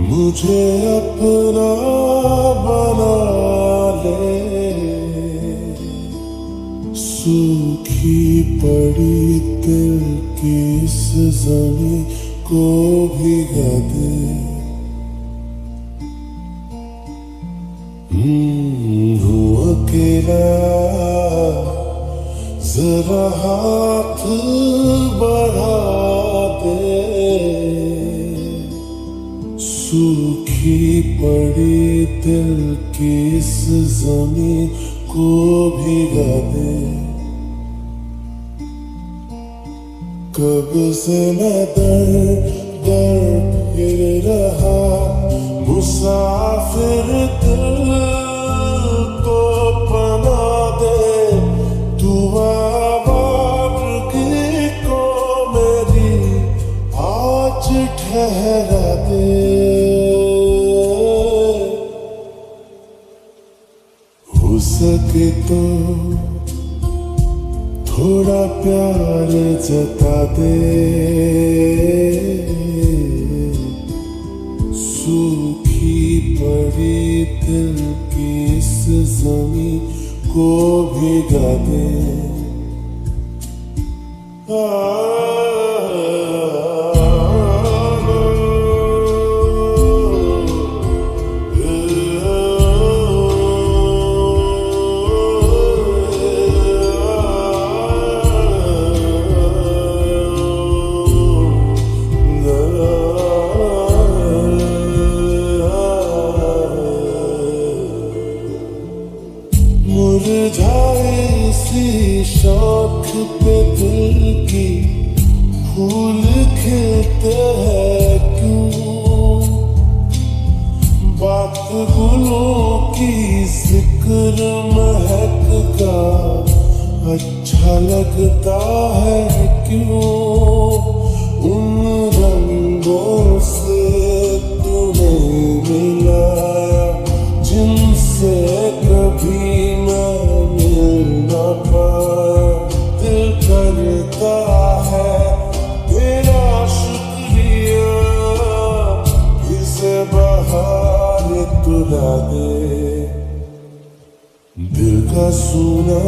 मुझे अपना बना ले, सूखी पड़ी दिल की इस ज़मीं को भिगा दे। हूँ अकेला, जरा हाथ बढ़ा दे, सूखी पड़ी दिल की इस ज़मीं को भिगा दे। कब से मैं दर दर फिर रहा, मुसाफिर दिल को पना दे। तू आवारगी को मेरी आज ठहरा दे। हो सके तो थोड़ा प्यार जता दे, सूखी पड़ी दिल की इस ज़मीं को भिगा दे। मुरझाए सी शौक पे दिल की फूल खिलते हैं क्यों? बात गुलों की जिक्र महक का अच्छा लगता है क्यों? उन रंगों से तुम्हें मिलाया जिनसे कभी तुला दे। दिल का सुना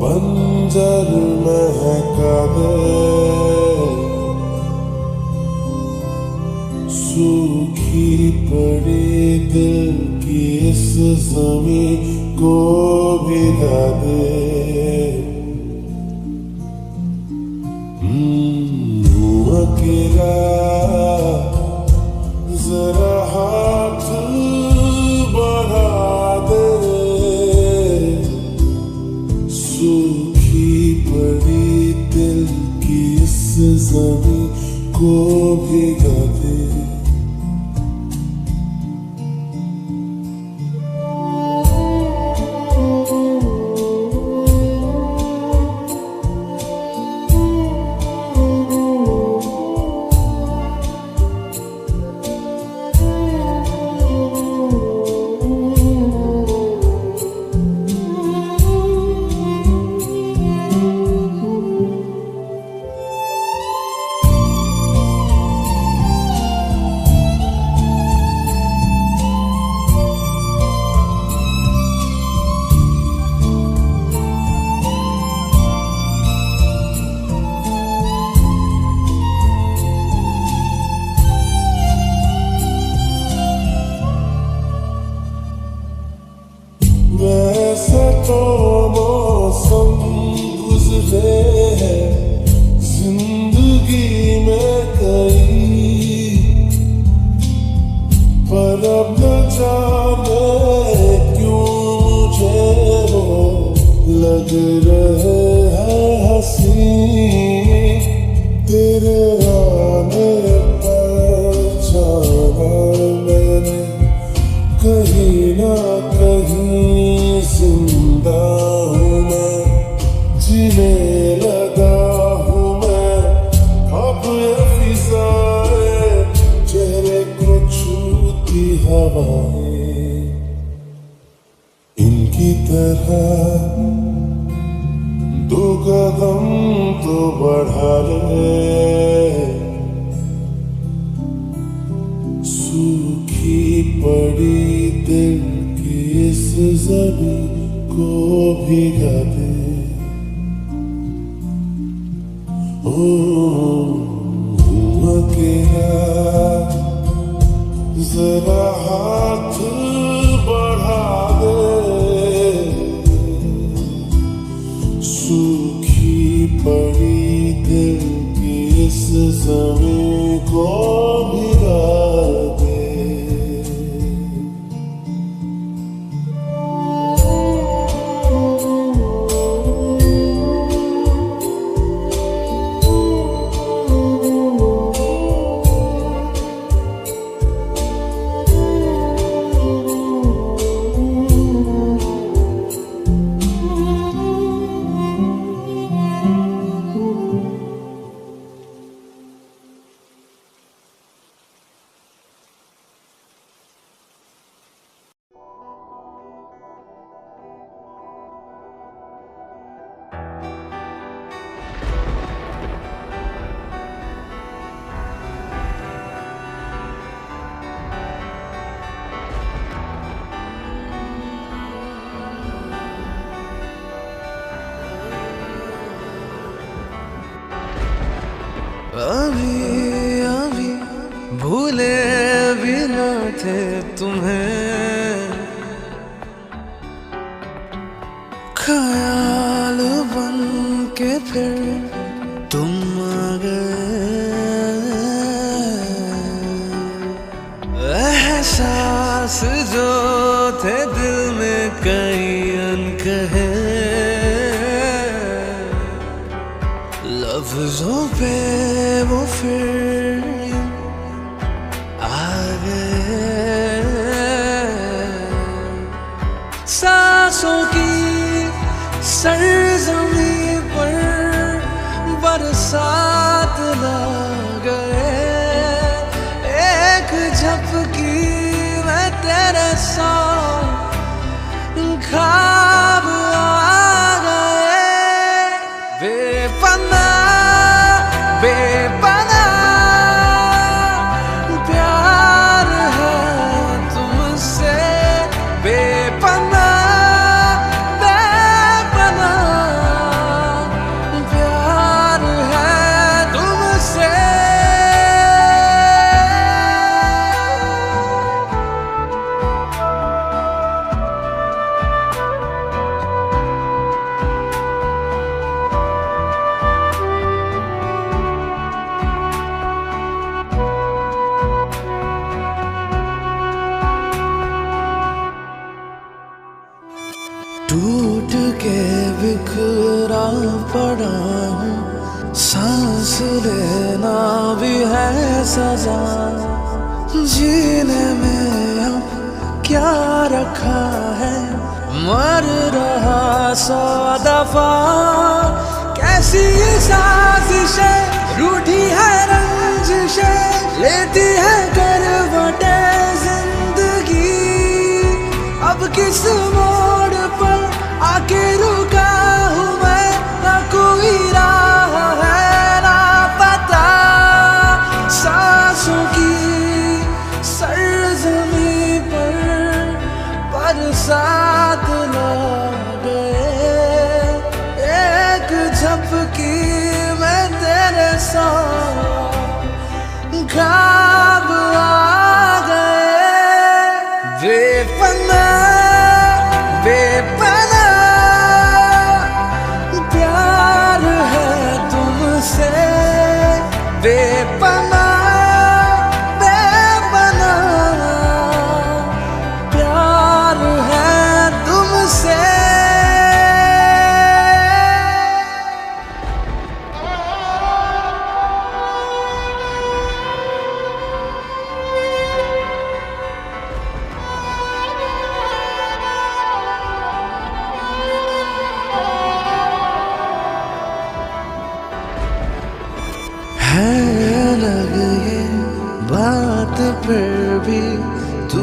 बंजर महका दे, सूखी पड़ी दिल की इस ज़मीं को भिगा दे। अकेला, जरा हाथ बढ़ा दे, सूखी पड़ी दिल की इस ज़मीं को भिगा दे। वैसे तो मौसम गुजरे हैं जिंदगी में कई, पर अब न जाने क्यों मुझे वो लग रहे हैं हंसी। तेरे आने पर जाना मैंने कहीं ना कहीं जिंदा हूँ मैं, जीने लगा हूँ मैं अब ये फिज़ाएं तरह दो कदम तो बढ़ा ले, सूखी पड़ी दिल की इस ज़मीं को भिगा दे। अकेला जरा हाथ बढ़ा दे, सूखी पड़ी दिल की इस ज़मीं को भिगा दे। अभी अभी भूले भी न थे तुम्हें, ख्याल बन के फिर तुम आ गए। एहसास जो थे दिल में कई अनकहे, लफ्जों पे वो फिर आ गए। सांसों की सरजमीं पर बरसात ला गए, एक झपकी में तेरे साथ ख्वाब आ गए। बेपना बेपना प्यार है तुमसे, बेपना बेपना प्यार है तुमसे। टूट के बिखरा पड़ा हूँ, सांस लेना भी है सजा। जीने में अब क्या रखा है, मर रहा 100 दफा। कैसी साजिशें रूठी है रंजिशें, लेती है करवटें जिंदगी। अब किस मोड़ पर आके रुका हूँ मैं, ना कोई राह है ना पता। सांसों की सरजमीं पर बरसात ला गए, एक झपकी में तेरे साथ ख्वाब आ गए। बेपना बेपना प्यार है तुमसे, बेपना बेपना प्यार है तुमसे। है अलग ये बात फिर भी तू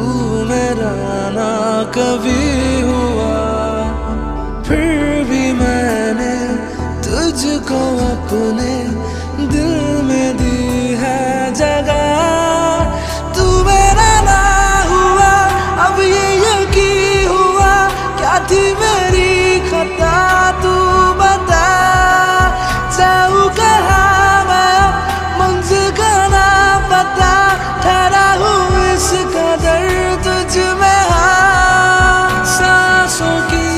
मेरा ना कभी हुआ। मुझको अपने दिल में दी है जगह। तू मेरा ना हुआ अब ये यकीन हुआ, क्या थी मेरी खता तू बता। जाऊँ कहाँ मैं मंजिल का ना पता, ठहरा हूँ इस कदर तुझ में। हाँ, सांसों की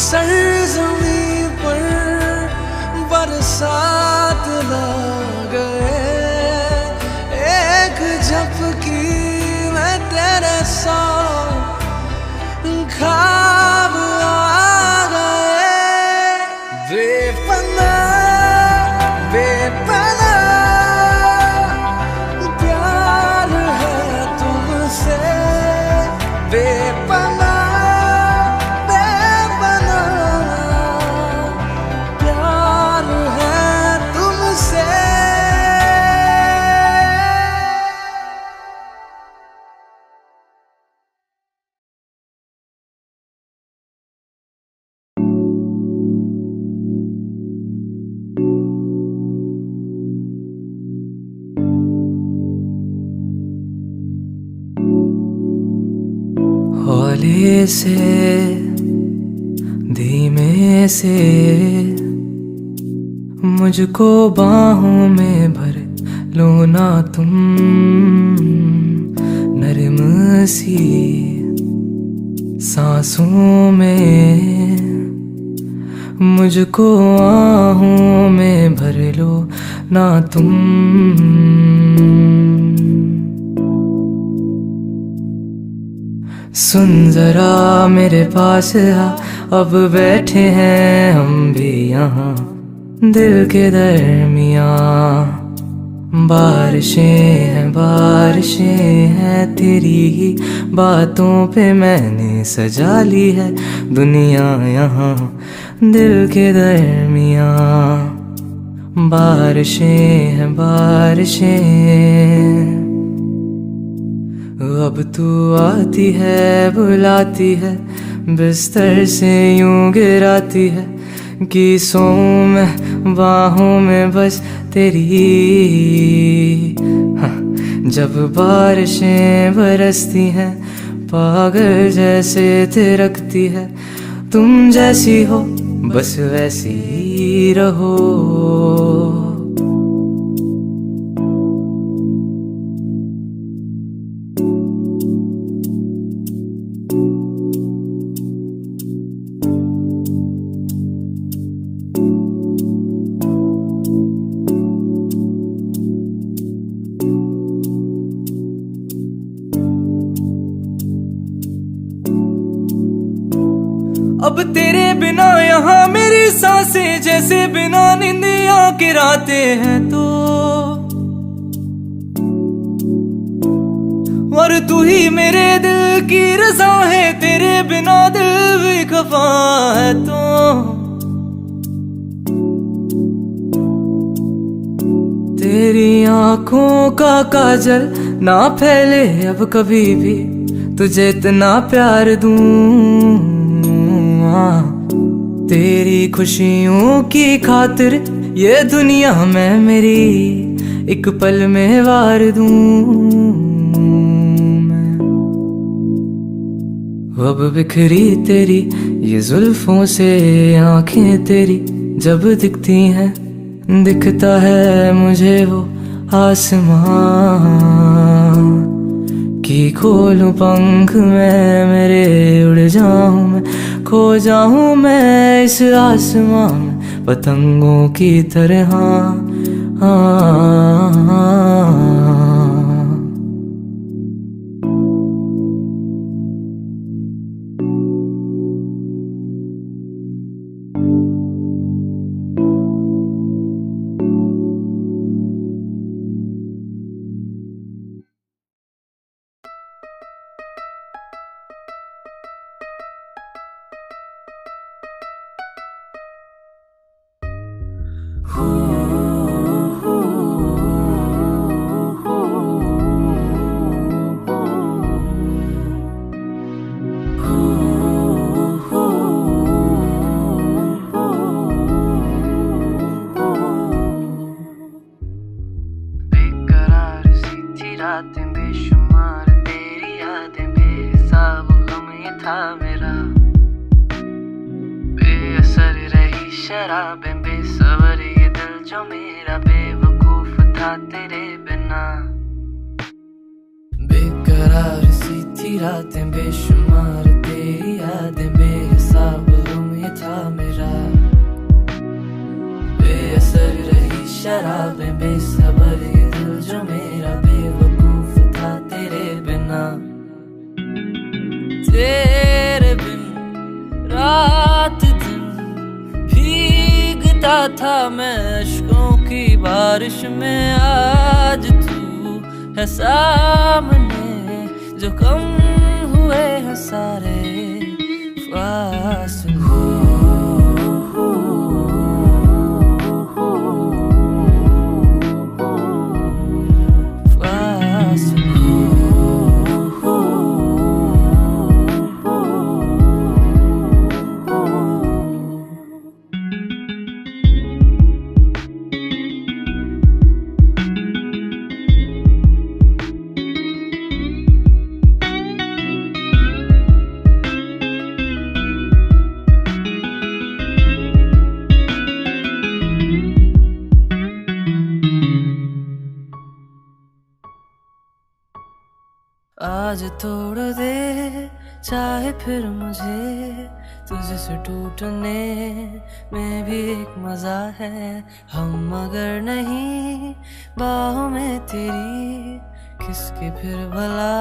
सरजमी पर बरसात ला गए, एक झपकी में तेरे साथ ख्वाब आ गए। बेपना बेपना प्यार है तुमसे, बेपना बेपना प्यार है तुमसे। हौले से धीमे से मुझको बाहों में भर लो ना तुम, नरम सी सांसों में मुझको आहों में भर लो ना तुम। सुन जरा मेरे पास आ, अब बैठे हैं हम भी यहाँ दिल के दरमियाँ। बारिशें हैं तेरी ही बातों पे मैंने सजा ली है दुनिया यहाँ दिल के दरमियाँ। बारिशें अब तू आती है बुलाती है, बिस्तर से यूं गिराती है कि सोऊं मैं बाहों में बस तेरी। हाँ, जब बारिशें बरसती हैं पागल जैसे थिरकती है, तुम जैसी हो बस वैसी ही रहो। अब तेरे बिना यहाँ मेरी सांसें जैसे बिना निंदिया गिराते हैं तो, और तू ही मेरे दिल की रज़ा है, तेरे बिना दिल भी खफा है तो। तेरी आँखों का काजल ना फैले अब कभी भी, तुझे इतना प्यार दूं। तेरी खुशियों की खातिर ये दुनिया में मेरी एक पल में वार दूं मैं। अब बिखरी तेरी ये जुल्फों से आंखें तेरी जब दिखती हैं, दिखता है मुझे वो आसमां कि खोलूं पंख मैं मेरे उड़ जाऊं मैं, खो जाऊं मैं इस आसमां में पतंगों की तरह। था मेरा। बेअसर रही शराबें बेसबर ये दिल जो मेरा बेवकूफ था तेरे बिना। बेकरार सी थी रातें बेशुमार तेरी यादें बेहिसाब गम ये था मेरा। बेअसर रही शराबें बेसबर ये दिल जो मेरा बेवकूफ था तेरे बिना। तेरे बिन रात दिन भीगता था मैं अश्कों की बारिश में। आज तू है सामने जो कम हुए हैं सारे फासले। आज तोड़ दे चाहे फिर मुझे तुझसे टूटने में भी एक मजा है। हम अगर नहीं बाहों में तेरी किसकी फिर भला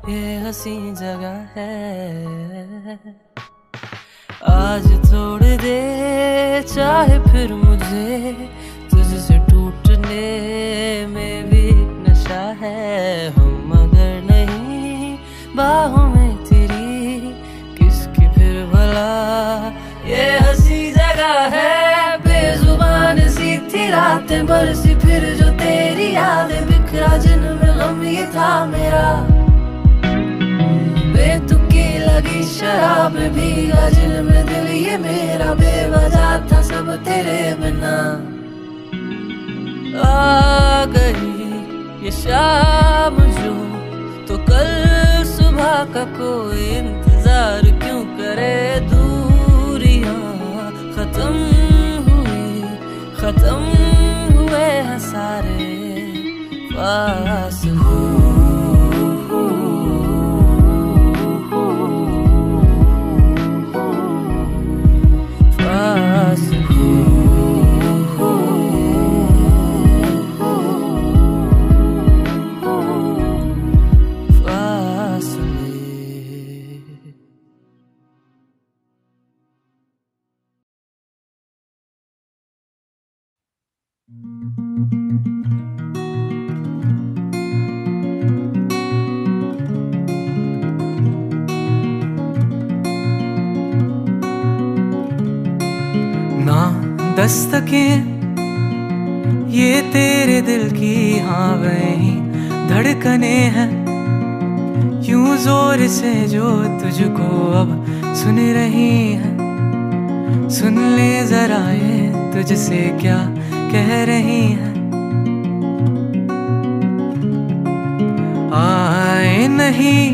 ये हंसी जगह है। आज तोड़ दे चाहे फिर मुझे तुझसे टूटने में भी एक नशा है। हम अगर नहीं बाहों में तेरी किसकी फिर भला ये हंसी जगह है। बेजुबान सी थी रातें बरसी फिर जो तेरी यादें बिखरा जिनमें गम ये था मेरा। बेतुकी लगी शराब भीगा जिनमें दिल ये मेरा बेवजह था सब तेरे बिना। आ गई ये शाम जो तो कल सुबह का कोई इंतजार क्यों करे। दूरियां खत्म हुए हैं सारे फासले। ना दस्तकें ये तेरे दिल की हाँ वही धड़कने हैं यूं जोर से जो तुझको अब सुन रही हैं। सुन ले जरा ये तुझसे क्या कह रही हैं। आए नहीं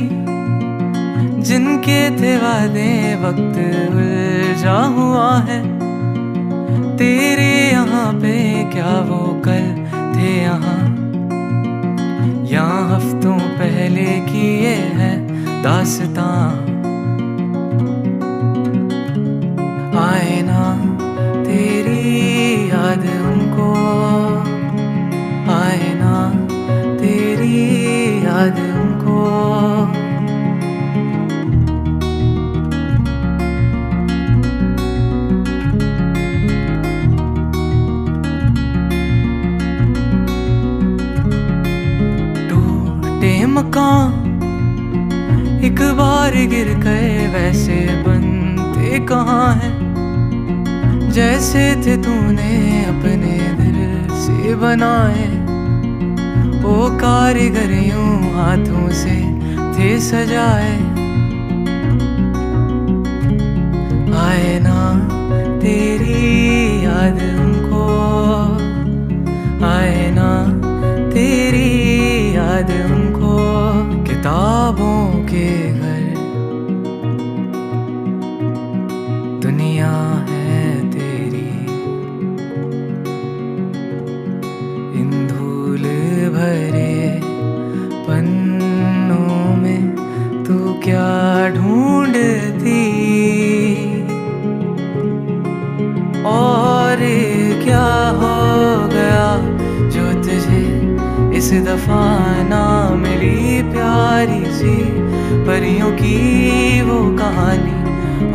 जिनके थे वादे वक्त उलझा हुआ है। तेरे यहाँ पे क्या वो कल थे यहाँ हफ्तों पहले की ये है दास्तां। आए ना तेरी याद उनको, आए ना तेरी याद उनको। मकान एक बार गिर गए वैसे बनते कहाँ हैं। जैसे थे तूने अपने दिल से बनाए वो कारीगर यूं हाथों से थे सजाए। आए ना तेरी याद उनको, आए ना तेरी याद उनको। किताबों के घर इस दफा ना मिली प्यारी सी परियों की वो कहानी,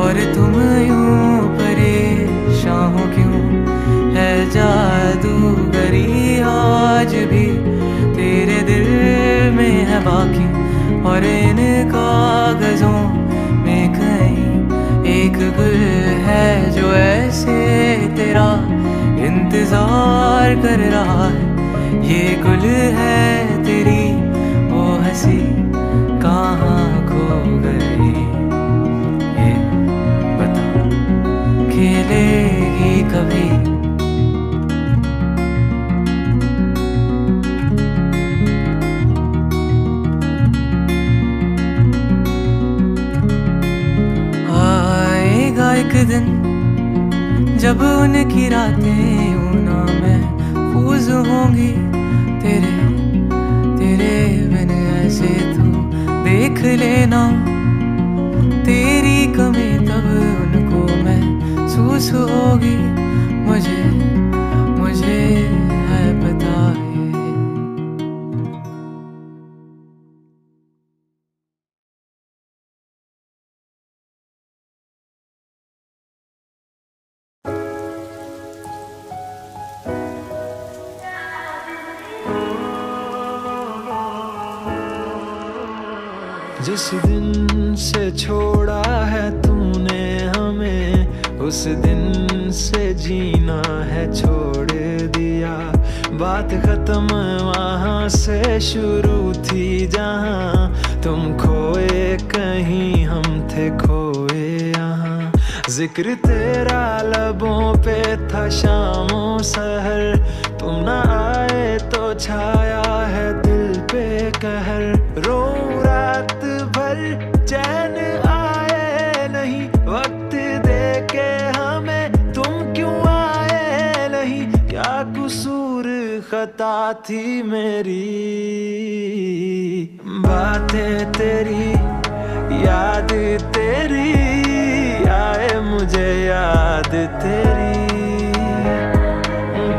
और तुम यूं परेशान हो क्यों? है जादूगरी आज भी तेरे दिल में है बाकी, और इन कागजों में कहीं एक गुल है जो ऐसे तेरा इंतजार कर रहा है। ये गुल है तेरी वो हंसी कहाँ खो गई, ये बता खेलेगी कभी? आएगा एक दिन जब उनकी रातें यूं महफूज होंगी तेरे तेरे बिन ऐसे तू देख लेना। तेरी कमी तब उनको महसूस होगी, मुझे मुझे है पता ये। जिस दिन से छोड़ा है तूने हमें, उस दिन से जीना है छोड़ दिया। बात खत्म वहाँ से शुरू थी जहाँ तुम खोए कहीं हम थे खोए यहाँ। जिक्र तेरा लबों पे था शामों सहर, तुम ना आए तो छाया है दिल पे कहर। रो रात भर चैन आए नहीं, वक्त दे के हमें तुम क्यों आए नहीं? क्या कसूर खता थी मेरी? बातें तेरी याद तेरी आए मुझे याद तेरी।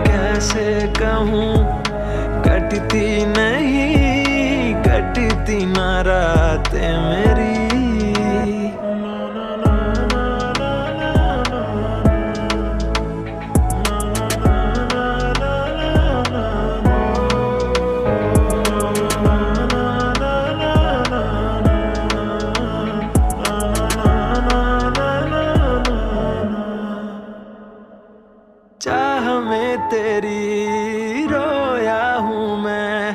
कैसे कहूँ कटती नहीं, कटती ना रातें मेरी। चाह में तेरी रोया हूँ मैं,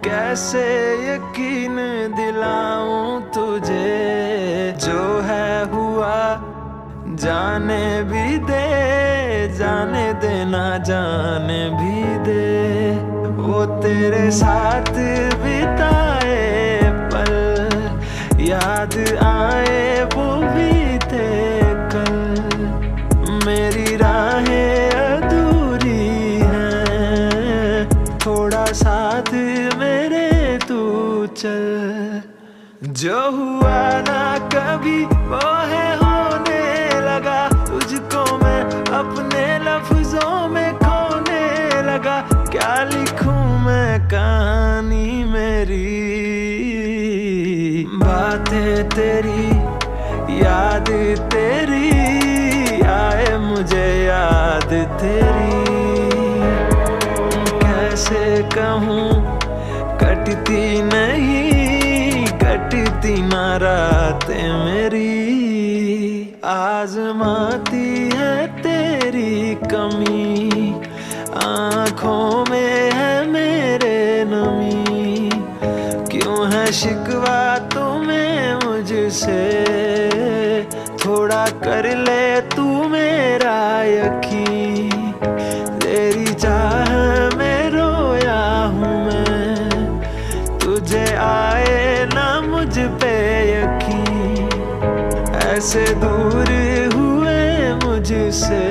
कैसे यकीन दिलाऊं तुझे? जो है हुआ जाने भी दे, जाने देना जाने भी दे। वो तेरे साथ बिताए पल याद आए वो बीते कल। मेरी राहें अधूरी हैं, थोड़ा साथ मेरे तू चल। जो हुआ ना कभी वो है होने लगा, तुझको मैं अपने लफ्जों में खोने लगा। क्या लिखूं मैं कहानी मेरी? बातें तेरी याद तेरी आए मुझे याद तेरी। कैसे कहूँ कटती नहीं, कटती ना रातें मेरी। आजमाती है तेरी कमी, आँखों में है मेरे नमी। क्यों है शिकवा तुम्हें मुझसे, थोड़ा कर ले तू मेरा यकीन। तेरी चाह में रोया हूँ मैं, तुझे आए ना मुझ पे यकीन। ऐसे दूर हुए मुझसे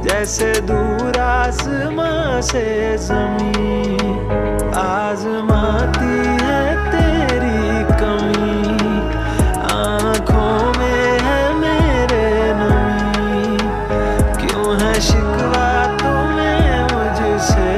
जैसे दूर आसमां से ज़मीन। आजमाती है तेरी कमी, आँखों में है मेरे नमी। क्यों है शिकवा तुम्हें मुझसे,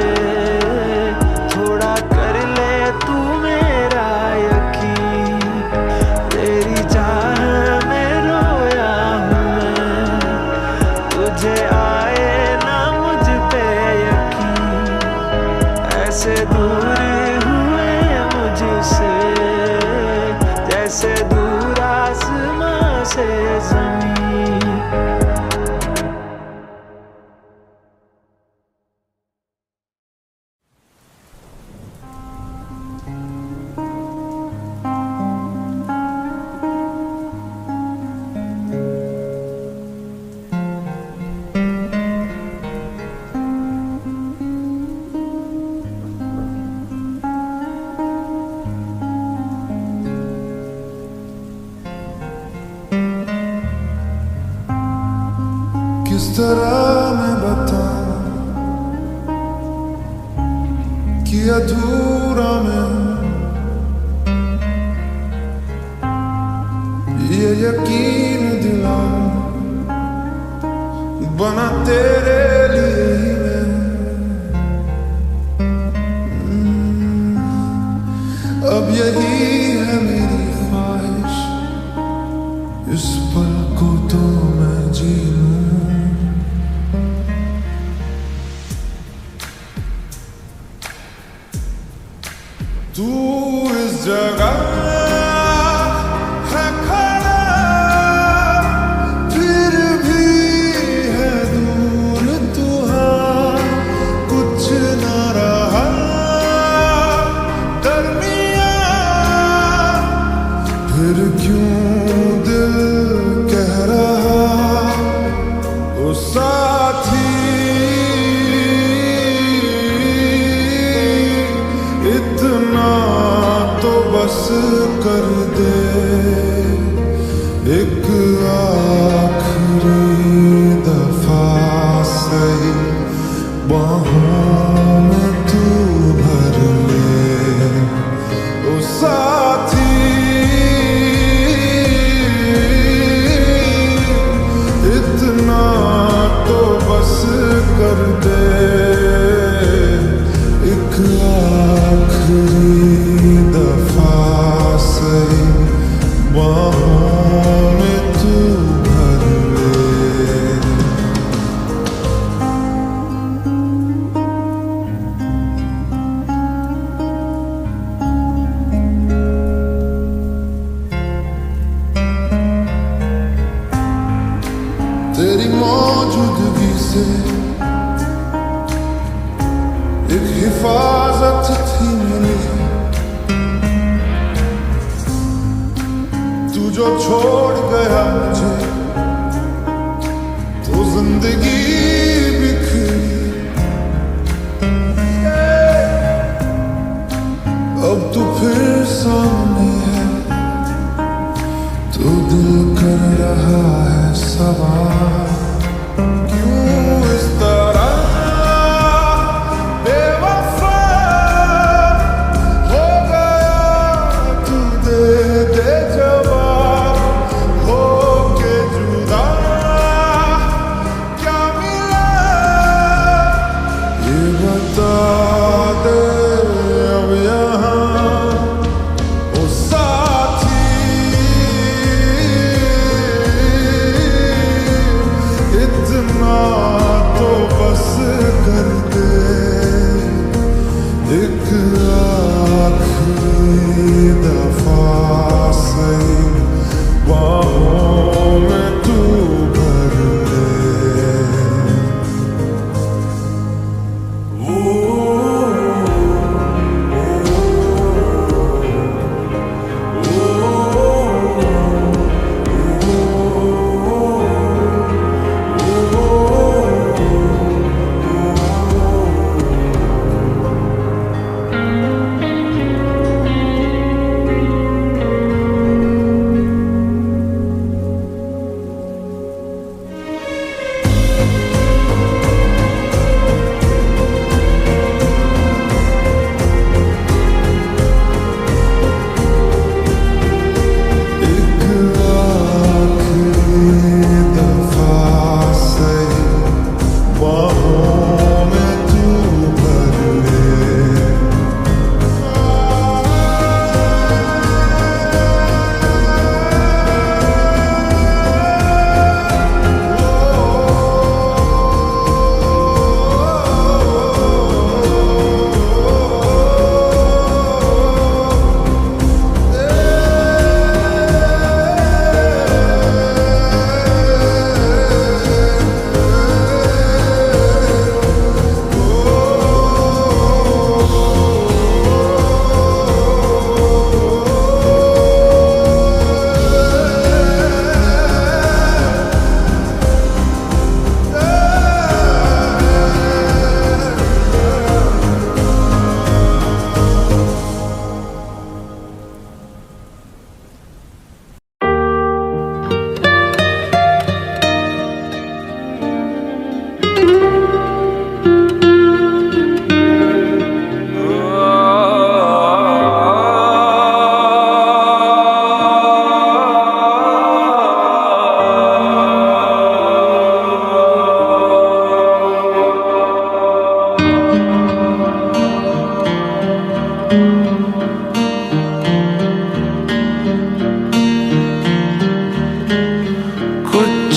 से ज़मीं। किस तरह मैं बताऊं कि अधूरा मैं हूं, ये यकीन दिलाऊं बना तेरे लिए ही मैं हूं। अब यही है मेरी ख्वाहिश, इस पल को तो मैं जी लूं। तू इस जगह है खड़ा, फिर भी है दूर तू, कुछ न रहा दरमियां। फिर क्यों दिल कह रहा ओ साथी, इतना तो बस कर दे, एक आखिरी दफा सही बाहों में तू भर ले ओ साथी। इतना तो बस कर दे, एक आखिरी दफा सही बाहों में तू भर ले। तेरी मौजूदगी से एक हिफाजत थी मिली, तू जो छोड़ गया मुझे तो जिंदगी बिखरी। अब तू फिर सामने है तो दिल कर रहा है सवाल, क्यों इस तरह बेवफा हो गया। तू दे दे जवाब, हो के जुदा क्या मिला ये बता दे अब यहाँ ओ साथी।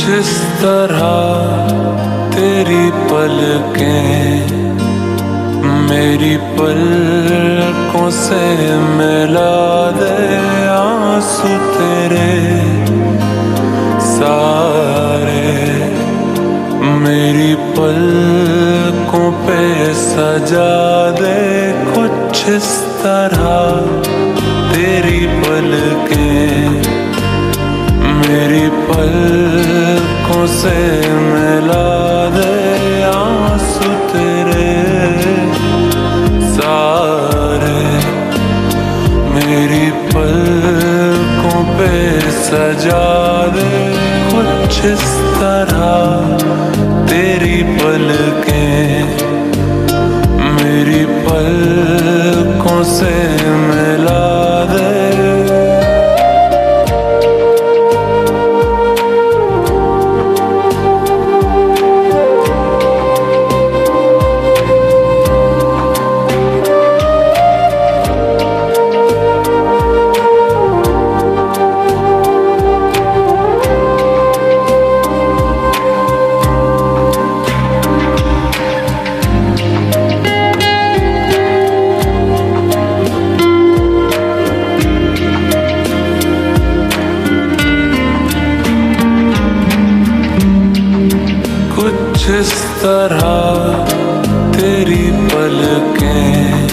इस तरह तेरी पलकें मेरी पलकों से मिला दे आंसू तेरे सारे मेरी पलकों पे सजा दे कुछ इस तरह तेरी पलकें मेरी पलकों से मिला दे आंसू तेरे सारे मेरी पलकों पे सजा दे कुछ इस तरह तेरी पलकें मेरी पलकों से मिला दे इस तरह तेरी पलकें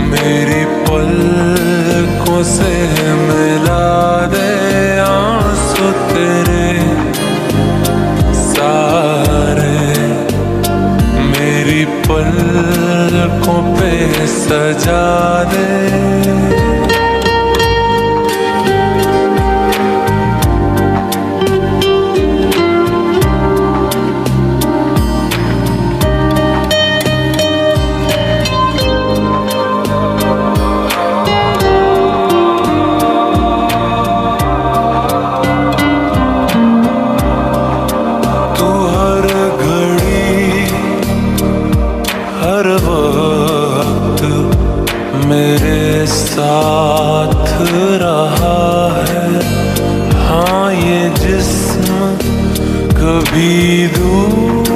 मेरी पलकों से मिला दे आंसू तेरे सारे मेरी पलकों पे सजा दे हर वक्त मेरे साथ रहा है हाँ ये जिस्म कभी दूर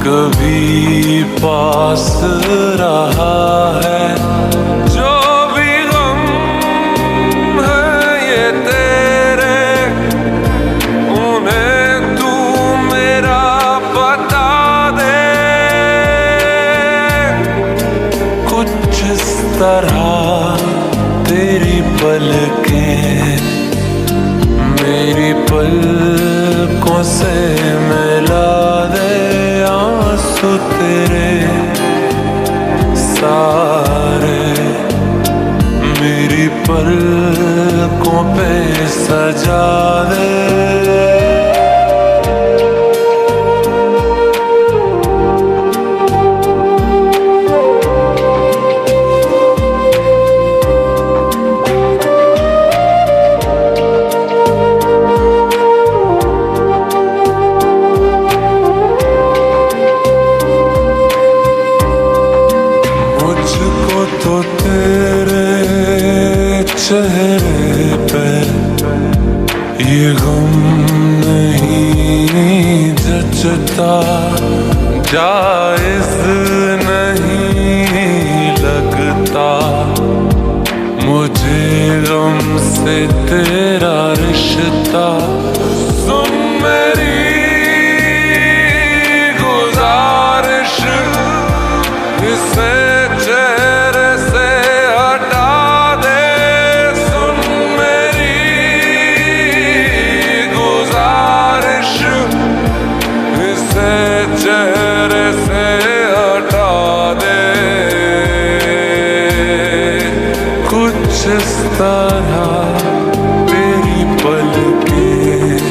कभी पास रहा है जो भी गम है ये तेरे उन्हें तू मेरा बता दे कुछ इस तरह तेरी पलकें मेरी पलकों से मिला दे आंसू तेरे सारे मेरी पलकों पे सजा दे तो तेरे चेहरे पे ये गम नहीं जचता जायज नहीं लगता मुझे गम से तेरा रिश्ता सुन मेरी गुजारिश इसे चेहरे से हटा दे कुछ इस तरह तेरी पलकें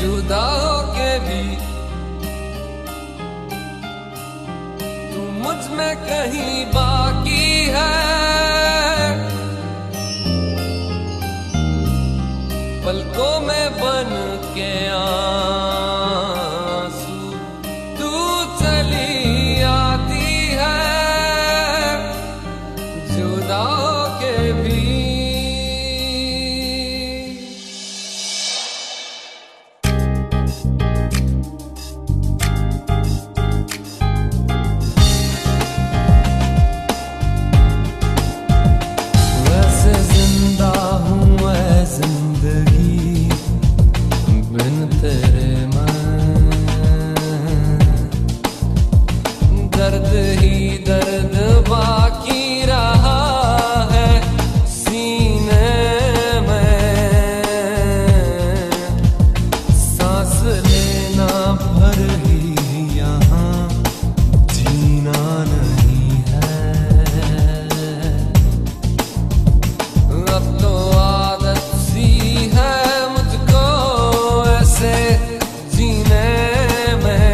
जुदा होके भी तू मुझ में कहीं बाकी है। पलकों में बन के आंसू तू चली आती है, जुदा होके भी। वैसे जिंदा हूँ मैं जिंदगी बिन तेरे मैं, दर्द ही दर्द बाकी रहा है सीने में। सांस लेना भर ही यहाँ जीना नहीं है। अब तो आदत सी है मुझको ऐसे जीने में,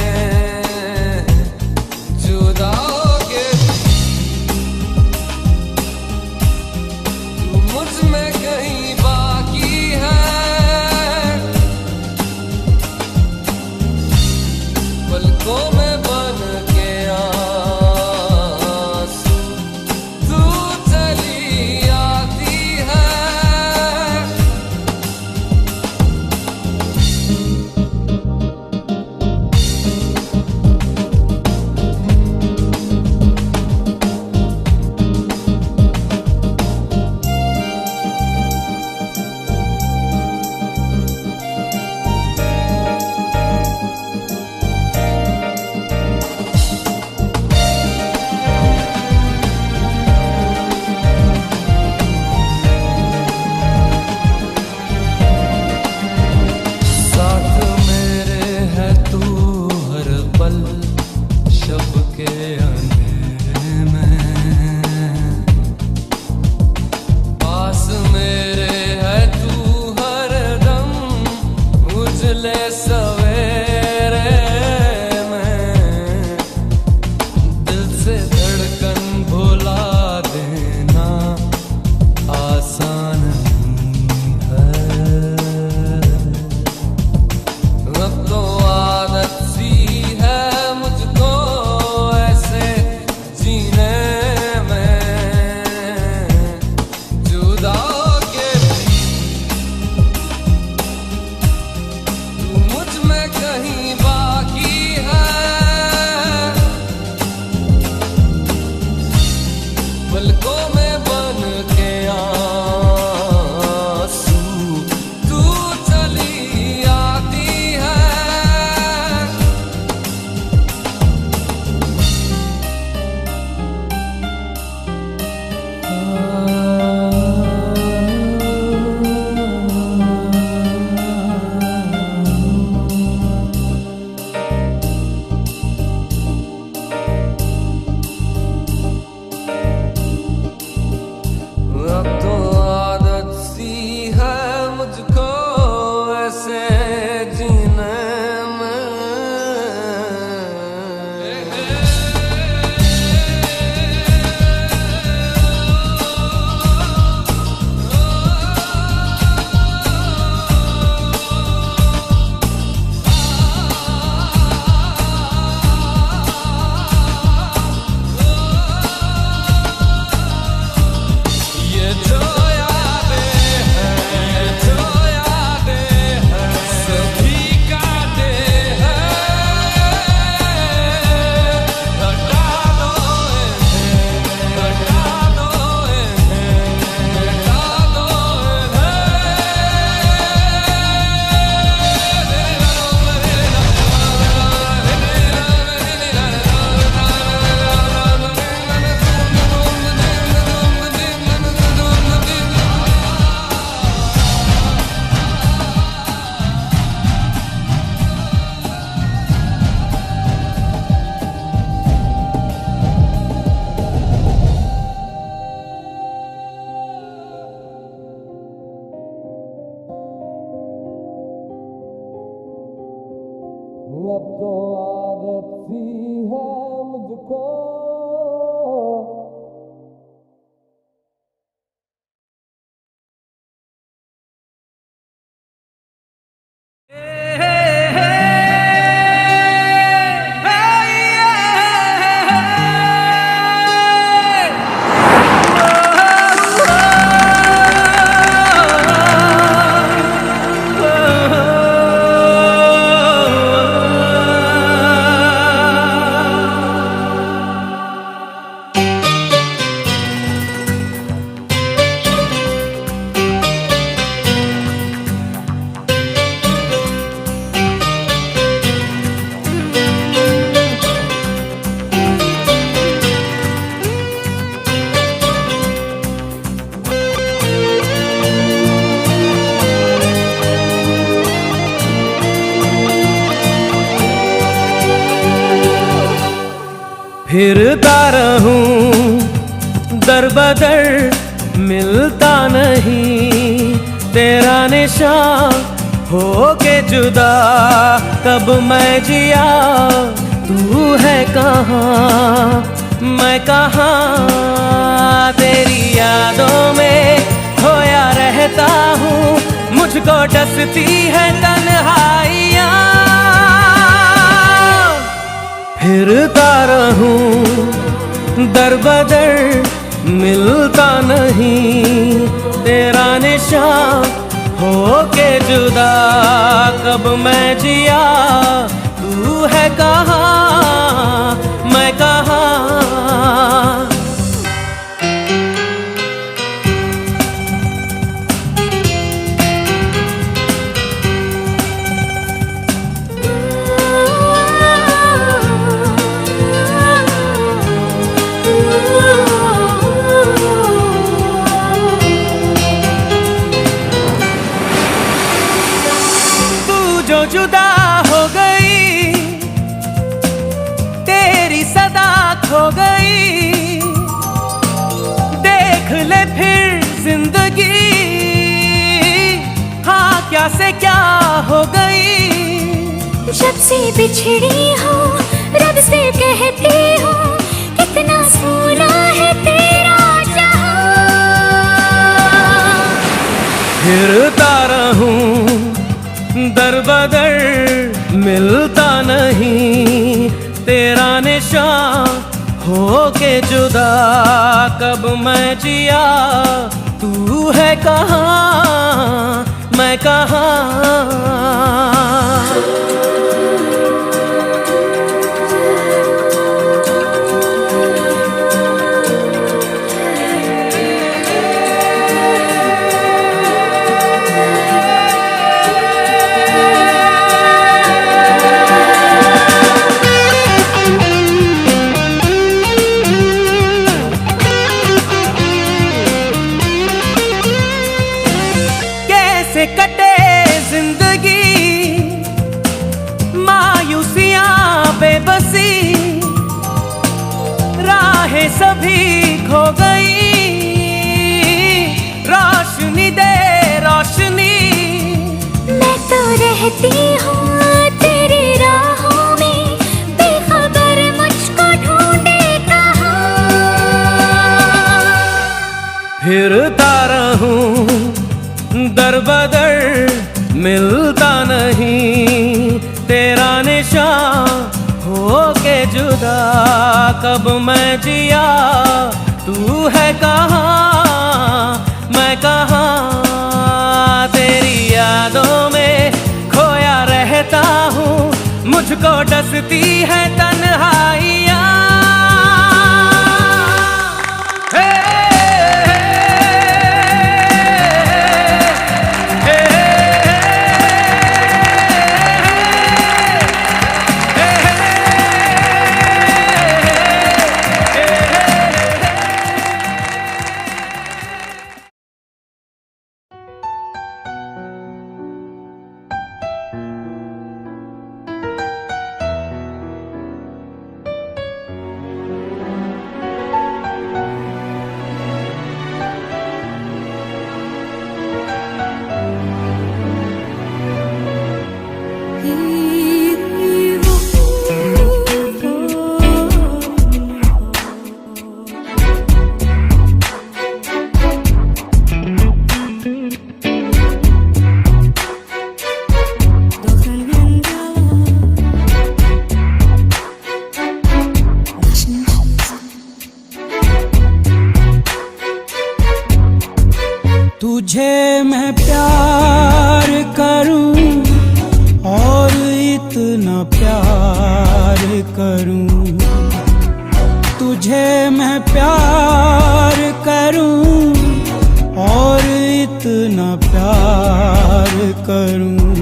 जुदा होके तू मुझ में कहीं बाकी है। पलकों में बन के आंसू तू चली आती है। साथ मेरे है तू हर पल शब के अंधेरे में, पास मेरे है तू हर दम उजले सवेरे में। दिल से धड़कन भुला देना आसान नहीं है। अब तो आदत सी है मुझको ऐसे जीने में, जुदा होके भी तू अब तो आदत सी है मुझको फिरता रहूं दर बदर मिलता नहीं तेरा निशान हो के जुदा कब मैं जिया तू है कहाँ मैं कहाँ तेरी यादों में खोया रहता हूँ मुझको डसती है तन्हाइयाँ फिरता रहूं दर बदर मिलता नहीं तेरा निशान हो के जुदा कब मैं जिया तू है कहाँ मैं कहाँ जुदा हो गई तेरी सदा खो गई देख ले फिर जिंदगी हाँ क्या से क्या हो गई जब से बिछड़ी हूँ रब से कहती हूँ कितना सोना है तेरा जहां फिरता रहूं दर बदर मिलता नहीं तेरा निशान हो के जुदा कब मैं जिया तू है कहाँ मैं कहाँ कटे जिंदगी मायूसियां बेबसी राहें सभी खो गई रोशनी दे रोशनी मैं तो रहती हूँ तेरी राहों में बेखबर मुझको ढूंढे कहाँ फिरता रहूं दर बदर मिलता नहीं तेरा निशान हो के जुदा कब मैं जिया तू है कहाँ मैं कहाँ तेरी यादों में खोया रहता हूँ मुझको डसती है तन्हाइयाँ प्यार करूं, तुझे मैं प्यार करूं और इतना प्यार करूं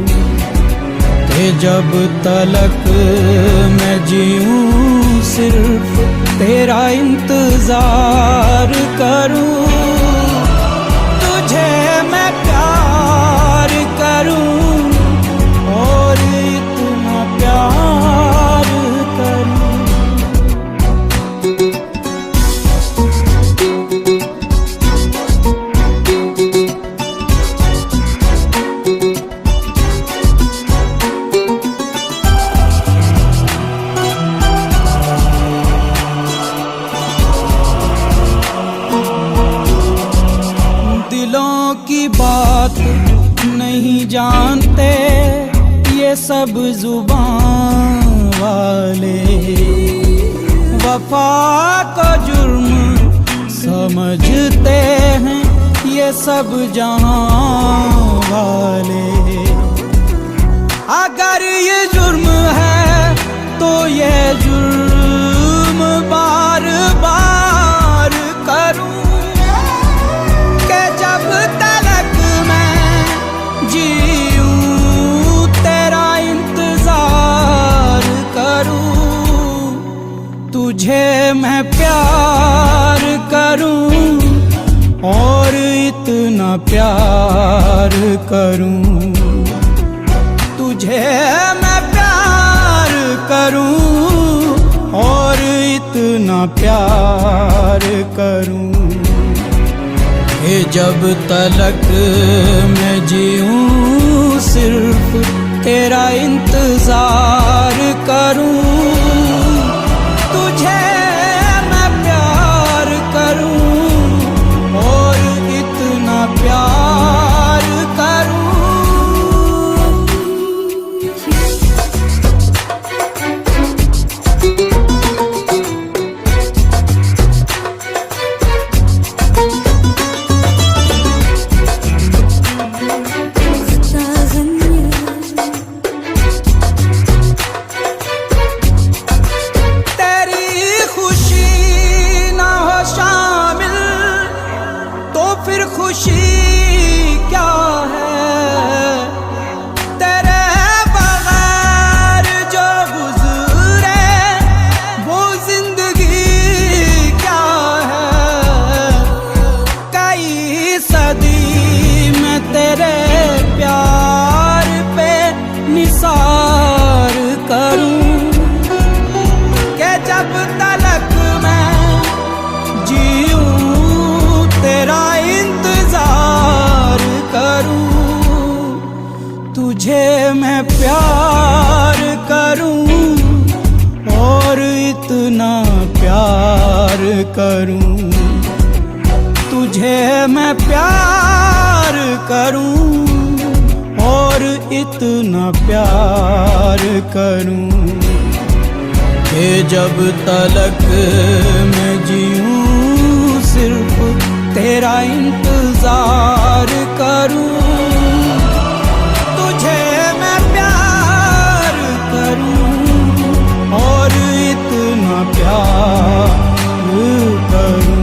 कि जब तलक मैं जीऊं सिर्फ तेरा इंतजार करूं, तुझे मैं प्यार करूं और इतना प्यार करूं। दिलों की बात नहीं जानते ये सब जुबान वाले, वफा को जुर्म समझते हैं ये सब जहां वाले। अगर ये जुर्म है तो ये जुर्म बार बार करूं कि जब तलक मैं जीऊं तेरा इंतजार करूं, तुझे मैं प्यार करूं और इतना प्यार करूं, तुझे मैं प्यार करूं और इतना प्यार करूं कि जब तलक मैं जीऊं सिर्फ तेरा इंतजार करूं, तुझे मैं प्यार करूं और इतना प्यार करूं। फिर खुशी क्या है तेरे बगैर जो गुजरे वो जिंदगी क्या है। कई सदी में तेरे प्यार पे निसार करूं कि जब तलक मैं जीऊं तेरा इंतजार करूं, तुझे मैं प्यार करूं और इतना प्यार करूं, तुझे मैं प्यार करूं और इतना प्यार करूं कि जब तलक मैं जीऊं सिर्फ तेरा इंतजार करूं, तुझे मैं प्यार करूं और इतना प्यार करूं।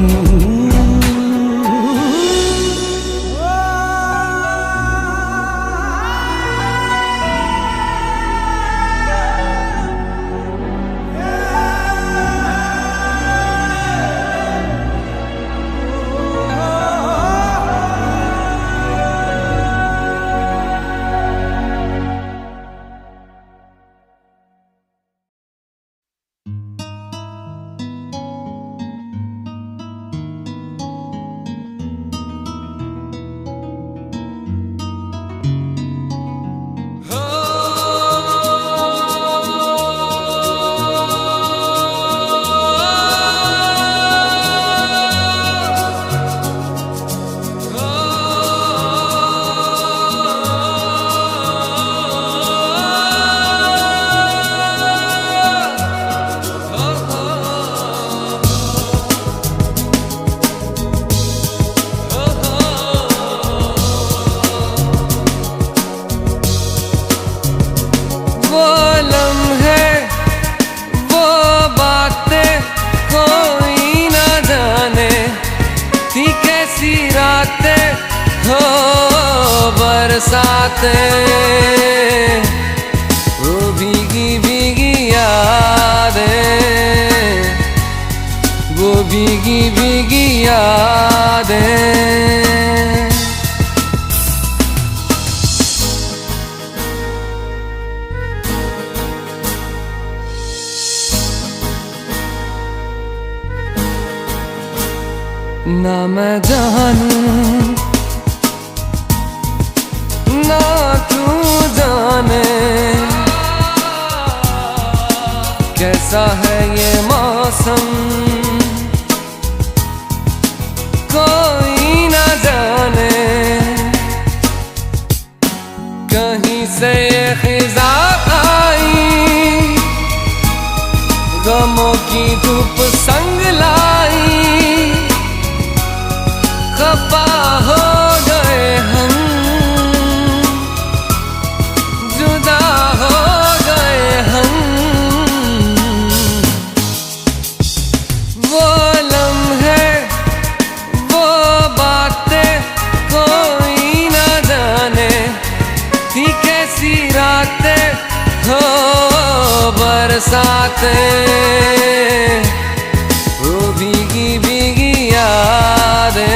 बरसातें, वो भीगी भीगी यादें, वो भीगी भीगी यादें। ना मैं जानूं ना तू जाने, कैसा है ये मौसम कोई ना जाने। कहीं से ये खिज़ा आई, गमों की धूप संग लाई, खफा हो गए हम, जुदा हो गए हम। वो लम्हे वो बातें कोई ना जाने, थी कैसी रातें हो बरसातें, वो भीगी भीगी यादें,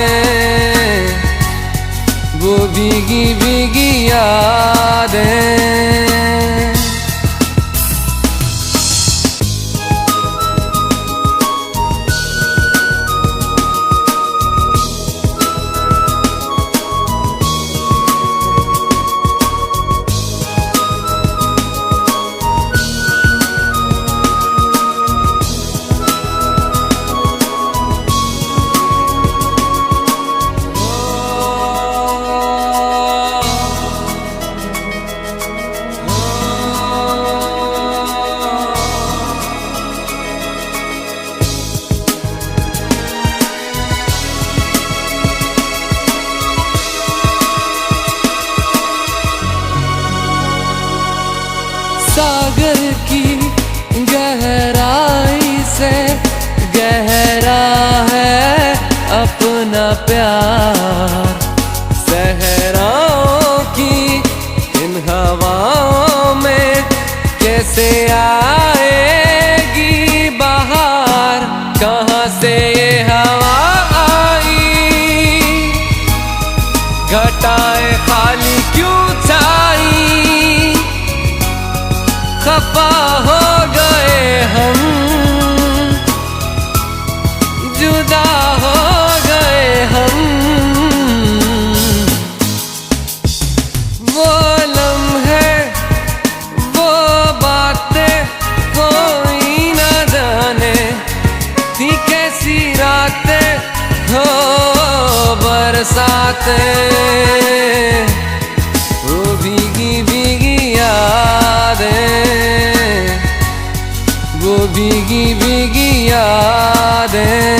वो भीगी भीगी यादें। सागर की गहराई से गहरा है अपना प्यार, सहराओं की इन हवाओं में कैसे आएगी बहार। कहाँ से ये हवा आई, घटाएं खाली क्यों छाई, खफा हो गए हम, जुदा हो गए हम। वो लम्हे वो बातें कोई ना जाने, थी कैसी रातें हो बरसातें, वो भीगी भीगी यादें, वो भीगी भीगी यादें।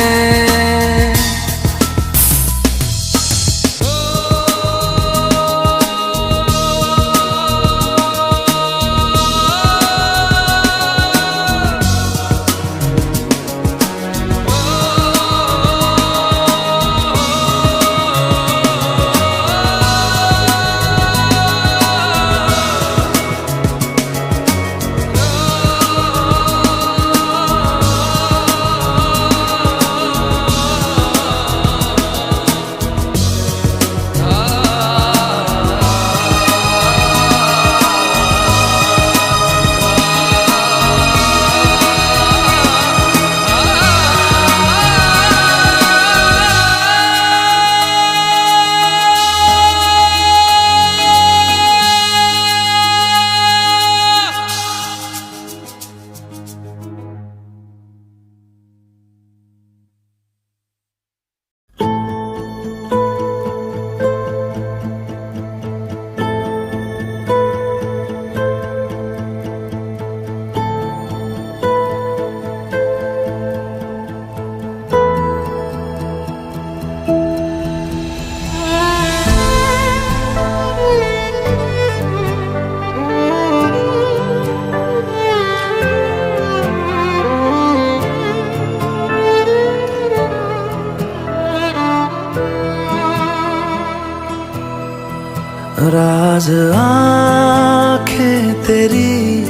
तेरी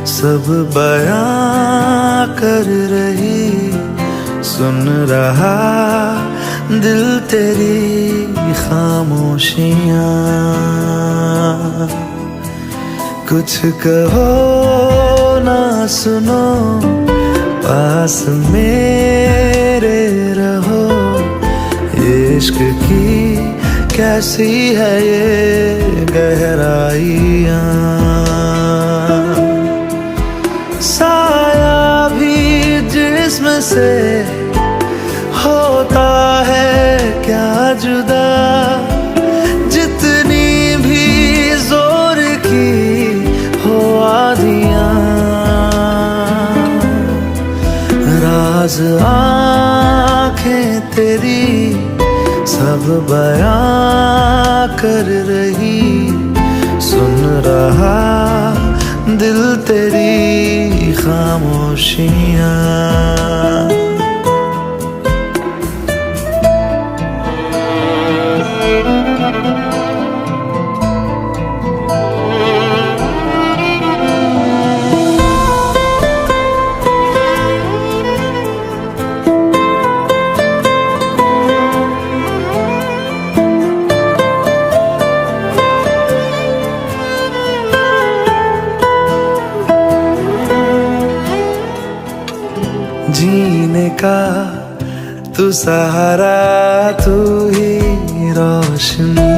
सब बयां कर रही, सुन रहा दिल तेरी खामोशियां। कुछ कहो ना सुनो, पास मेरे रहो, इश्क की कैसी है ये गहराइयाँ। साया भी जिस्म से होता है क्या जुदा, जितनी भी जोर की हो आधियाँ। राज आँखें तेरी सब बयां कर रही, सुन रहा दिल तेरी खामोशियाँ। जीने का तू सहारा, तू ही रोशनी,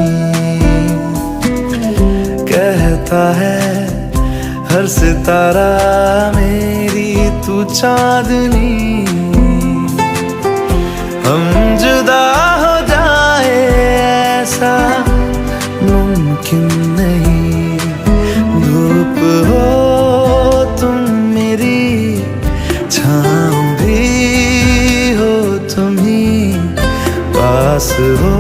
कहता है हर सितारा मेरी तू चांदनी। हम जुदा हो जाए ऐसा मुमकिन नहीं, धूप हो तुम मेरी, छाँव भी हो तुम ही, पास हो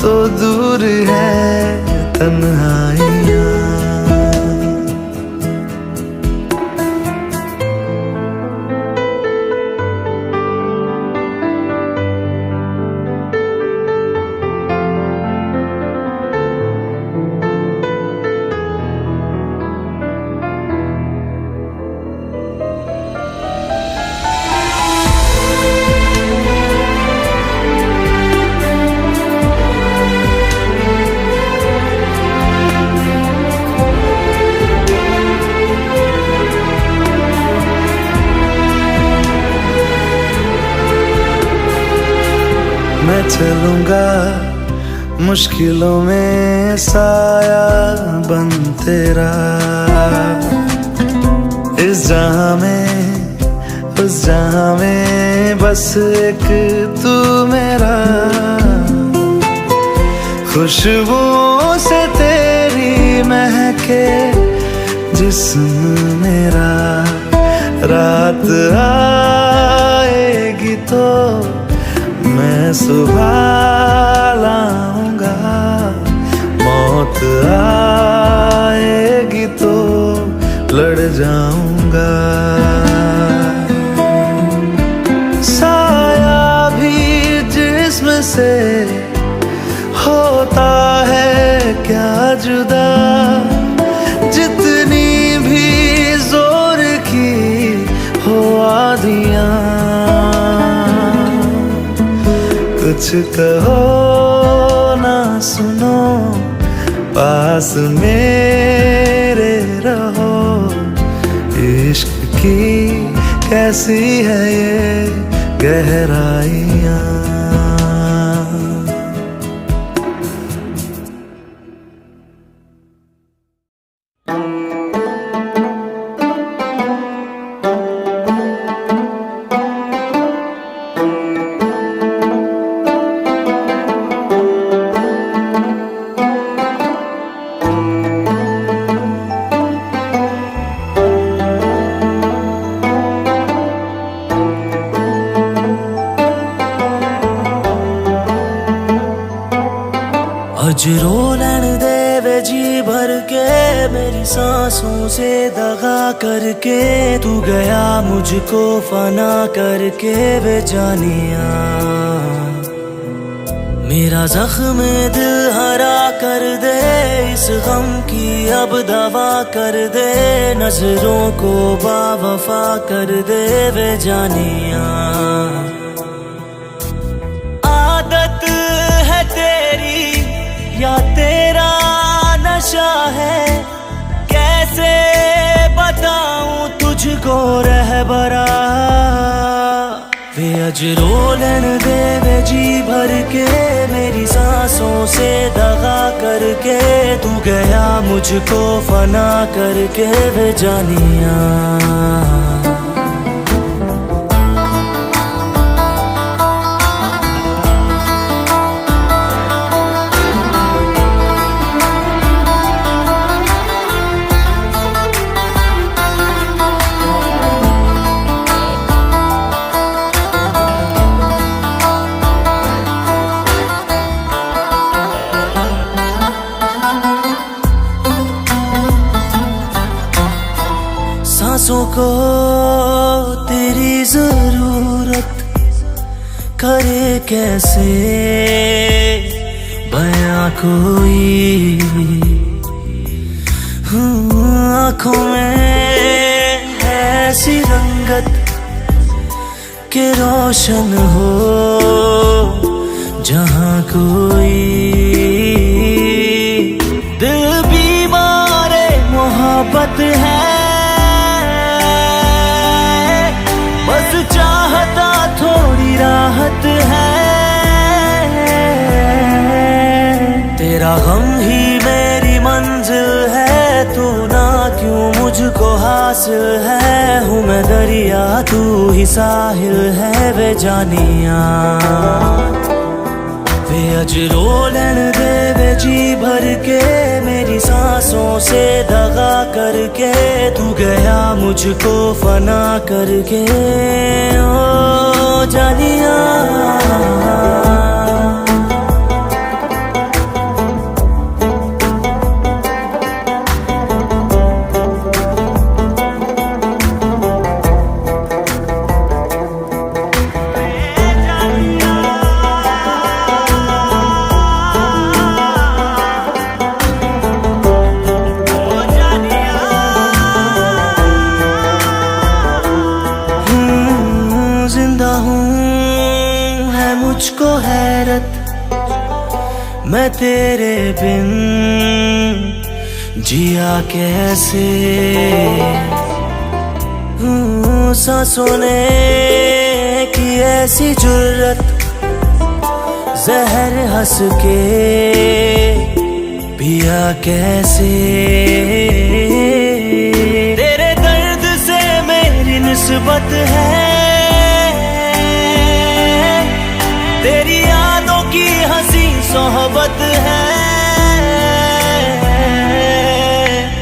तो दूर है तन्हाइयाँ। मैं चलूंगा मुश्किलों में साया बन तेरा, इस जहां में उस जहां में बस एक तू मेरा। खुशबुओं से तेरी महके जिस्म मेरा, रात आएगी तो मैं सुबह लाऊंगा, मौत आएगी तो लड़ जाऊंगा। साया भी जिस्म से होता है क्या जुदा, जितनी भी जोर की हो आधियाँ। कुछ कहो ना सुनो, पास मेरे रहो, इश्क की कैसी है ये गहराइयाँ। अज रो लैन दे वे जी भर के, मेरी सांसों से दगा करके, तू गया मुझको फना करके वे जानिया। मेरा जख्म दिल हरा कर दे, इस गम की अब दवा कर दे, नजरों को बावफा कर दे वे जानिया। आदत है तेरी या तेरा नशा है, कैसे बताऊं तुझको रहबरा। वे अजरो लेन दे वे जी भर के, मेरी सांसों से दगा करके, तू गया मुझको फना करके वे जानिया। सांसों को तेरी जरूरत, करे कैसे बयां कोई। आँखों में ऐसी रंगत के रोशन हो जहाँ कोई। दिल बीमार मोहब्बत है, बस चाहता थोड़ी राहत है। तेरा गम ही मेरी मंजिल है, तू ना क्यों मुझको हासिल है। हूँ मैं दरिया तू ही साहिल है वे जानिया। वे अजरो लेन दे वे जी भर के, मेरी सांसों से दगा करके, तू गया मुझको फना करके ओ जानिया। जिंदा हूँ है मुझको हैरत, मैं तेरे बिन जिया कैसे। सांसों ने की ऐसी जुर्रत, जहर हंस के पिया कैसे। तेरे दर्द से मेरी निस्बत है, तेरी यादों की हंसी सोहबत है।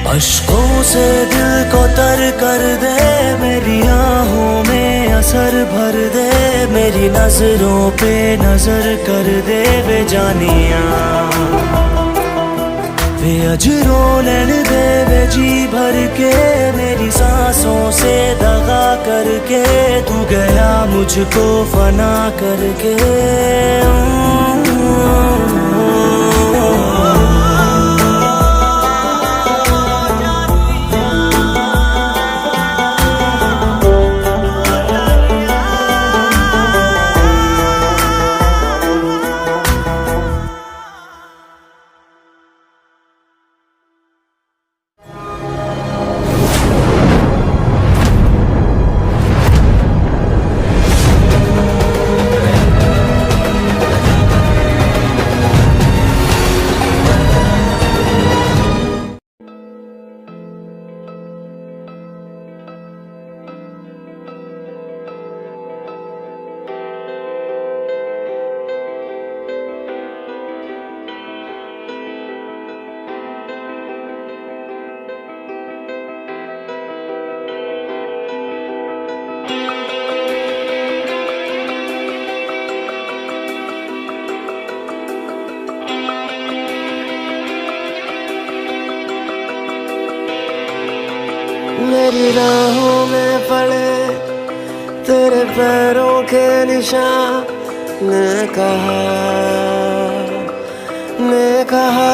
अश्कों से दिल को तर कर दे, मेरी आहों में असर भर दे, मेरी नजरों पे नजर कर दे वे जानिया। वे अजरो लेन दे वे जी भर के, मेरी सांसों से दगा करके, तू गया मुझको फना करके। मेरी राहों में पड़े तेरे पैरों के निशान, ने कहा ने कहा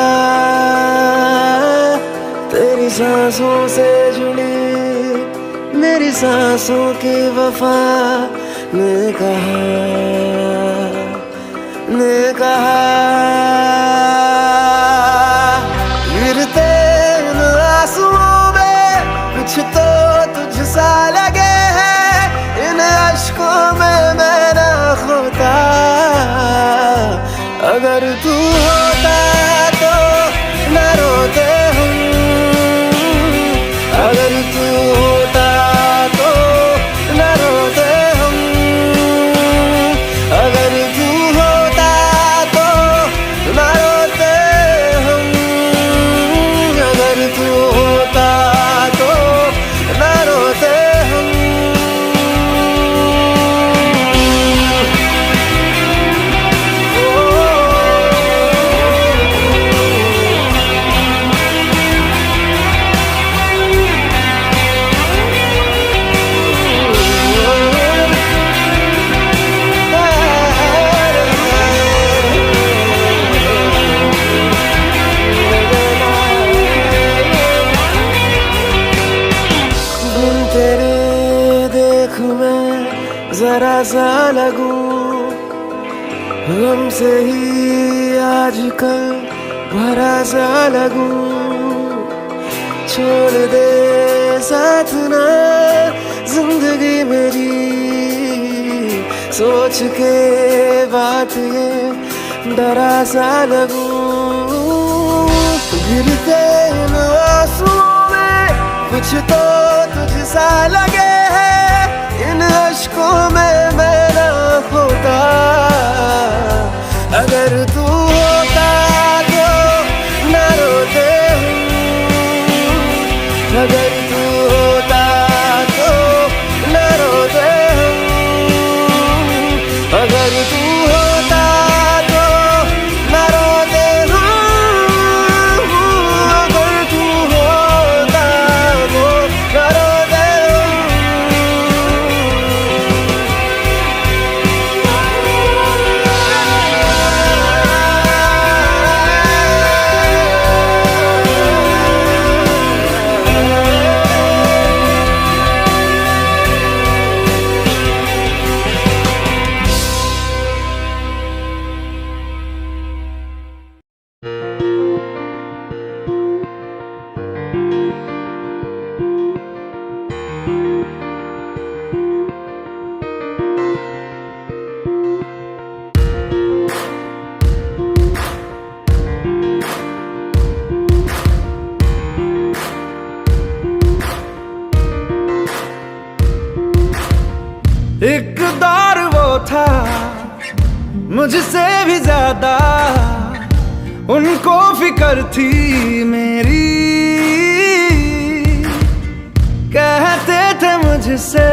तेरी सांसों से जुड़ी मेरी सांसों की वफा ने कहा गिरते इन आंसुओं में कुछ तो तुझसा लगे है इन अश्कों में मैं ना खोता अगर तू होता तो न रोते हम अगर तू होता तो न रोते हम अगर तू होता तो न रोते हम अगर तू होता तो न रोते हम जरा सा लगूं गम से ही आजकल भरा सा लगूं छोड़ दे साथ ना जिंदगी मेरी सोच के बात ये डरा सा लगूं गिरते इन आंसुओं में कुछ तो तुझसा लगे है इन अश्कों में मैं ना खोता अगर तू होता तो न रोते हम अगर तू होता तो न रोते हम अगर तू होता तो न रोते हम अगर तू होता तो न रोते एक दौर वो था मुझसे भी ज्यादा उनको फिक्र थी मेरी कहते थे मुझसे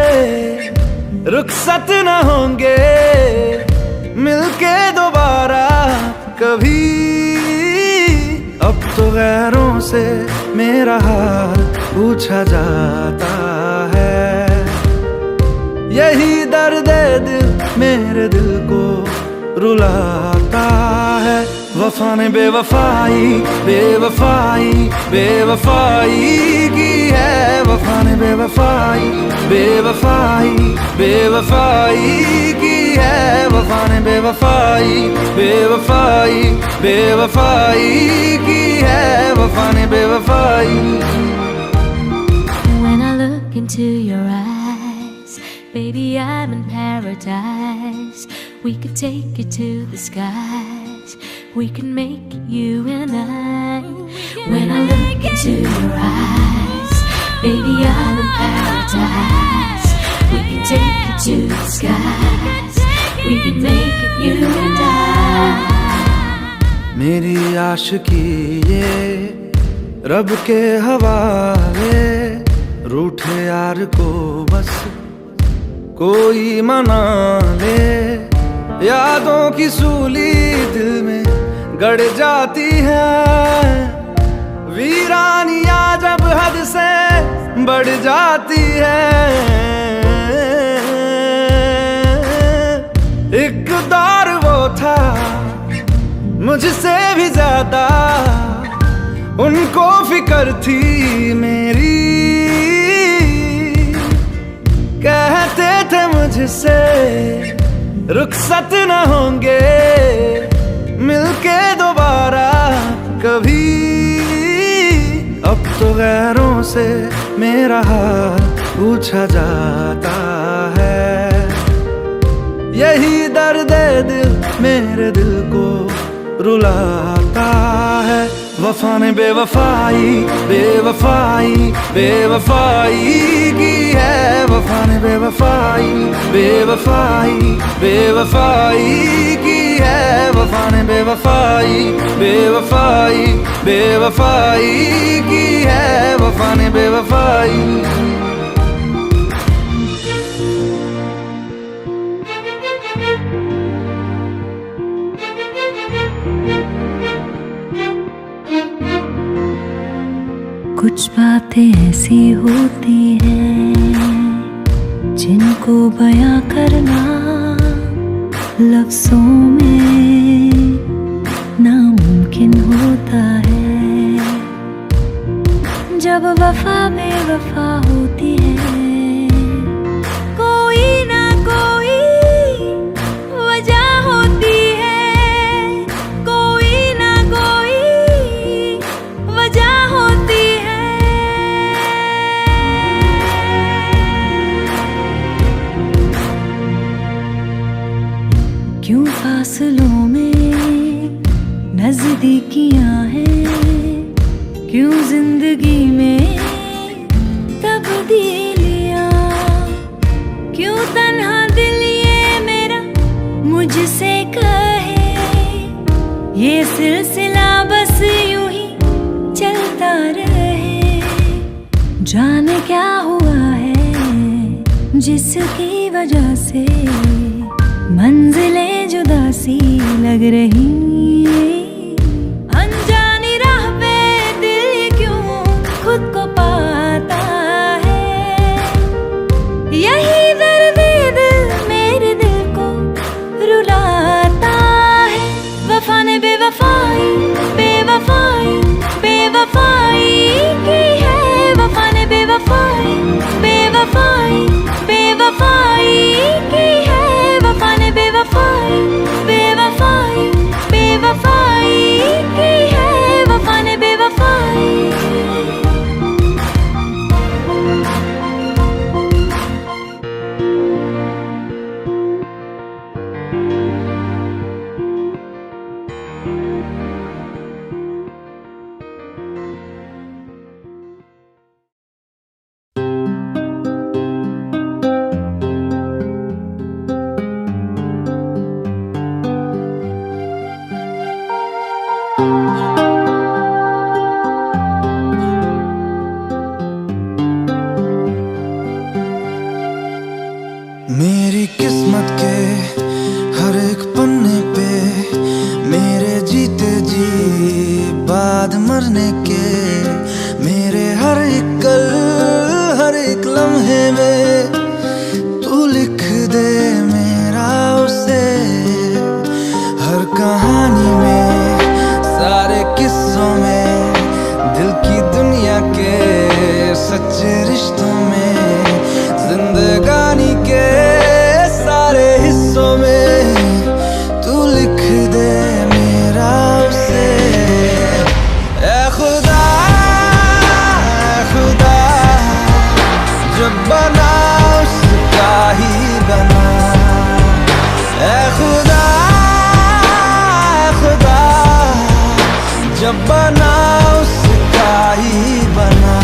रुखसत न होंगे मिलके दोबारा कभी अब तो गैरों से मेरा हाल पूछा जाता है यही दर्द दिल मेरे दिल को रुलाता है वफा ने बेवफाई बेवफाई बेवफाई की है वफा ने बेवफाई बेवफाई बेवफाई की है वफा ने बेवफाई बेवफाई बेवफाई की है वफा ने बेवफाई When I look into your eyes, baby, I'm in paradise. We could take it to the skies. We can make it you and I. When I look into your eyes, baby, I'm in paradise. We can take it to the skies. We can make it you and I. मेरी आशिकी ये रब के हवाले रूठे यार को बस कोई मना ले यादों की सूली दिल में गड़ जाती है वीरानियां जब हद से बढ़ जाती है एक दौर वो था मुझसे भी ज्यादा उनको फिक्र थी मेरी। कहते थे मुझसे रुखसत न होंगे मिलके दोबारा कभी। अब तो गैरों से मेरा हाल पूछा जाता है। यही दर्द दिल मेरे दिल को रुलाता है। वफा ने बेवफाई बेवफाई बेवफाई की है। वफा ने बेवफाई बेवफाई बेवफाई की है। वफा ने बेवफाई बेवफाई बेवफाई की है। वफा ने बेवफाई। कुछ बातें ऐसी होती हैं जिनको बयां करना लफ्जों में नामुमकिन होता है। जब वफा बेवफा होती है कोई ना कोई वजह होती है। कोई ना कोई वजह होती है। क्यों फासलों में नजदीकियां हैं। क्यों जिंदगी में तब्दीलियां। क्यों तन्हा दिल ये मेरा मुझसे कहे ये सिलसिला बस यूं ही चलता रहे। जाने क्या हुआ है जिसकी वजह से मंजिलें जुदा सी लग रही। अनजानी राह पे दिल क्यों खुद को पाता है। यही दर्द दिल मेरे दिल को रुलाता है। वफा ने बेवफाई बेवफाई बेवफाई की है। वफा ने बेवफाई बेवफाई बेवफाई की है। वफा ने बेवफाई बेवफाई बेवफाई की है। वफा ने बेवफाई। मेरी किस्मत के हर एक पन्ने पे मेरे जीते जी बाद मरने के मेरे हर एक कल हर एक लम्हे में तू लिख दे मेरा उसे। हर कहानी में सारे किस्सों में दिल की दुनिया के सच्चे रिश्तों में जिंदगानी के सारे हिस्सों में तू लिख दे मेरा उसे। ऐ खुदा जब बना उसका ही बना। ऐ खुदा जब बना उसका ही बना।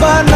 बना